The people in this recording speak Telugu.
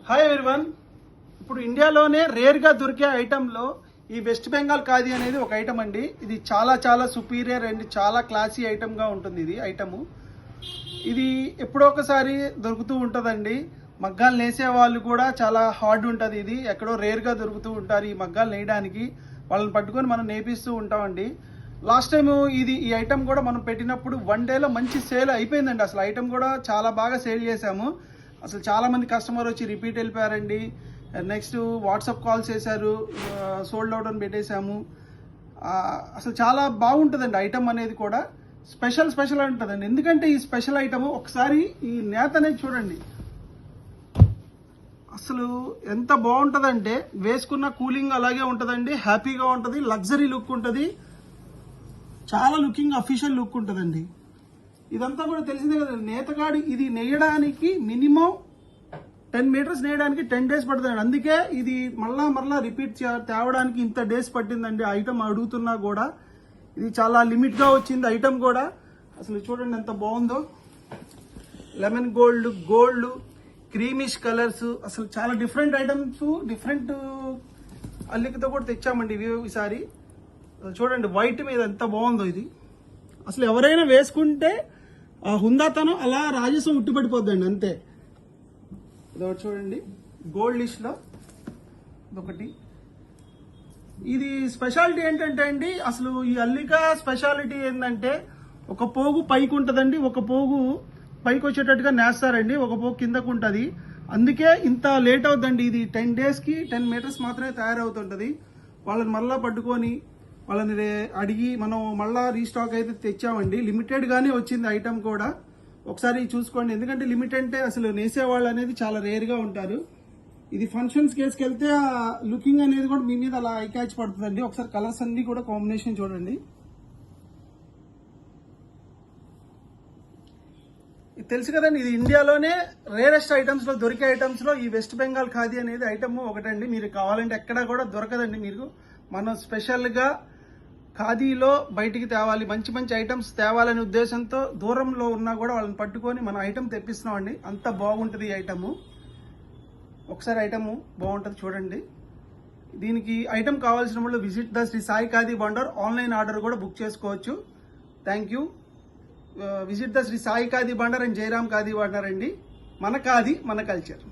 Hi everyone. ఇప్పుడు ఇండియాలోనే రేర్గా దొరికే ఐటెంలో ఈ వెస్ట్ బెంగాల్ ఖాదీ అనేది ఒక ఐటమ్ అండి. ఇది చాలా చాలా సుపీరియర్ అండ్ చాలా క్లాసీ ఐటమ్గా ఉంటుంది. ఇది ఐటము ఇది ఎప్పుడో ఒకసారి దొరుకుతూ ఉంటుందండి. మగ్గాలు నేసే వాళ్ళు కూడా చాలా హార్డ్ ఉంటుంది. ఇది ఎక్కడో రేర్గా దొరుకుతూ ఉంటారు ఈ మగ్గాలు నేయడానికి. వాళ్ళని పట్టుకొని మనం నేపిస్తూ ఉంటామండి. లాస్ట్ టైం ఈ ఐటమ్ కూడా మనం పెట్టినప్పుడు 1 డేలో మంచి సేల్ అయిపోయిందండి. అసలు ఐటమ్ కూడా చాలా బాగా సేల్ చేశాము. అసలు చాలామంది కస్టమర్ వచ్చి రిపీట్ వెళ్ళిపోయారండి. నెక్స్ట్ వాట్సాప్ కాల్స్ చేశారు, సోల్డ్ అవుట్ అని పెట్టేశాము. అసలు చాలా బాగుంటుందండి ఐటమ్ అనేది కూడా. స్పెషల్ ఉంటుందండి. ఎందుకంటే ఈ స్పెషల్ ఐటమ్ ఒకసారి ఈ నేత అనేది చూడండి. అసలు ఎంత బాగుంటుందంటే వేసుకున్న కూలింగ్ అలాగే ఉంటుందండి. హ్యాపీగా ఉంటుంది, లగ్జరీ లుక్ ఉంటుంది, చాలా లుకింగ్ అఫీషియల్ లుక్ ఉంటుందండి. ఇదంతా కూడా తెలిసిందే కదా. నేతగాడి ఇది నెయ్యడానికి మినిమం 10 మీటర్స్ నేయడానికి 10 డేస్ పడుతుందండి. అందుకే ఇది మళ్ళా రిపీట్ తేవడానికి ఇంత డేస్ పట్టిందండి. ఐటమ్ అడుగుతున్నా కూడా ఇది చాలా లిమిట్గా వచ్చింది ఐటమ్ కూడా. అసలు చూడండి ఎంత బాగుందో. లెమన్ గోల్డ్ క్రీమిష్ కలర్స్, అసలు చాలా డిఫరెంట్ ఐటమ్స్, డిఫరెంట్ అల్లికతో కూడా తెచ్చామండి ఇవి ఈసారి. చూడండి వైట్ మీద ఎంత బాగుందో ఇది. అసలు ఎవరైనా వేసుకుంటే ఆ హుందాతనం అలా రాజసం ఉట్టిపడిపోద్దండి అంతే. ఇదొకటి చూడండి గోల్డ్ లిస్ట్లో ఇదొకటి. ఇది స్పెషాలిటీ ఏంటంటే అండి, అసలు ఈ అల్లిక స్పెషాలిటీ ఏంటంటే ఒక పోగు పైకి ఉంటుందండి, ఒక పోగు పైకి వచ్చేటట్టుగా నేస్తారండి, ఒక పోగు కిందకు ఉంటుంది. అందుకే ఇంత లేట్ అవుతుందండి. ఇది 10 డేస్కి 10 మీటర్స్ మాత్రమే తయారవుతుంటుంది. వాళ్ళని మళ్ళీ పట్టుకొని వాళ్ళని అడిగి మనం మళ్ళీ రీస్టాక్ అయితే తెచ్చామండి. లిమిటెడ్గానే వచ్చింది ఐటమ్ కూడా. ఒకసారి చూసుకోండి. ఎందుకంటే లిమిట్ అంటే అసలు నేసేవాళ్ళు అనేది చాలా రేర్గా ఉంటారు. ఇది ఫంక్షన్స్ కేసుకెళ్తే ఆ లుకింగ్ అనేది కూడా మీ మీద అలా ఐ క్యాచ్ పడుతుందండి. ఒకసారి కలర్స్ అన్ని కూడా కాంబినేషన్ చూడండి. ఇది తెలుసు కదండి, ఇది ఇండియాలోనే రేరెస్ట్ ఐటమ్స్లో దొరికే ఐటమ్స్లో ఈ వెస్ట్ బెంగాల్ ఖాదీ అనేది ఐటమ్ ఒకటండి. మీరు కావాలంటే ఎక్కడా కూడా దొరకదండి. మీరు మనం స్పెషల్గా ఖాదీలో బయటికి తేవాలి, మంచి ఐటమ్స్ తేవాలనే ఉద్దేశంతో దూరంలో ఉన్నా కూడా వాళ్ళని పట్టుకొని మన ఐటమ్ తెప్పిస్తున్నామండి. అంత బాగుంటుంది ఈ ఐటము. ఒకసారి ఐటము బాగుంటుంది చూడండి. దీనికి ఐటమ్ కావాల్సిన వాళ్ళు visit the Shri Sai Khadi Bhandar. Online order కూడా బుక్ చేసుకోవచ్చు. Thank you. Visit the Shri Sai Khadi Bhandar and Jayaram Khadi Bhandar అండి. మన ఖాదీ మన కల్చర్.